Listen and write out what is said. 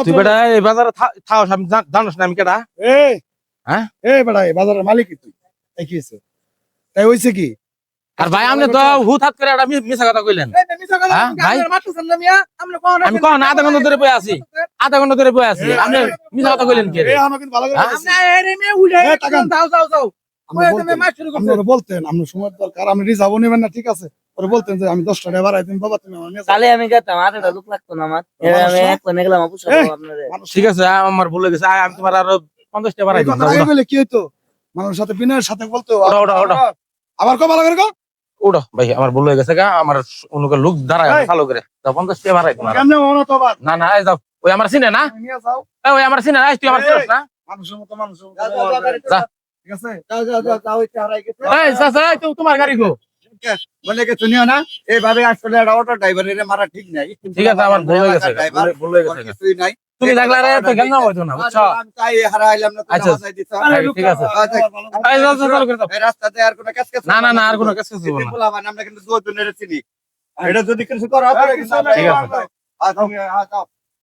তুই বেটা এই বাজারে থাও আমি জানোস না আমি কেডা? এই হ্যাঁ এই বেটা এই বাজারের মালিক তুই এই কি হইছে তাই হইছে কি আর ভাই আপনি তো হুটহাট করে একটা মিছা কথা কইলেন। হ্যাঁ ভাই আমি কখন আধা ঘন্টা ধরে বয়ে আছি, আধা ঘন্টা ধরে বয়ে আছি, আপনি মিছা কথা কইলেন কে রে? এই আমাকে ভালো করে হ্যাঁ? বলছে। এই টাকান। আপনারা বলতেন আপনার সময় দরকার আপনি রিজার্ভ নেবেন না ঠিক আছে পরে বলতেন যে আমি 10 টাকা বাড়াই দিন বাবা তুমি আমার নিয়ে যাও। তাহলে আমি গেতাম আরেকটা লোক লাগতো না আমার আমি এক কোণে গেলাম আপু সব আপনাদের মানুষ ঠিক আছে আমার ভুল হয়ে গেছে, আমি তোমার আরো 50 টাকা বাড়াই এই দিন। কথা আগে বলে কি হইতো মানুষের সাথে বিনয়ের সাথে বলতো ওটা। আবার কো ভালো করে কো ওটা ভাই আমার ভুল হয়ে গেছে গা, আমার অন্য লোক দাঁড়ায় ভালো করে দাও 50 টাকা বাড়াই তোমার। কেমনে হনো তো আবার না এই যাও, ওই আমার চিনে না, নিয়ে যাও ওই আমার চিনে না, তুই আমার চিনিস না। মানুষের মতো মানুষের মতো যা। ঠিক আছে যাও ইচ্ছা হারাই গেছে এই চাচা তোমার গাড়ি গো। বলে কে শুনিও না এইভাবে আসলে একটা অটো ড্রাইভারের মারা ঠিক নাই ঠিক আছে আমার ভুল হয়ে গেছে, ভুল হয়ে গেছে। কিছুই নাই তুমি থাকলে আর এত গেল হইতো না বুঝছো। আমি তাই হারাইলাম না আচ্ছা। বাজাই দিছ ঠিক আছে এই যাও চালু করে দাও। এই রাস্তাতে আর কোনো কাজ কাজ না আর কোনো কাজ করতে হবে না। বলা মানে আমরা কিন্তু দুজনের চিনি এটা যদি কিছু করা হবে ঠিক আছে। আচ্ছা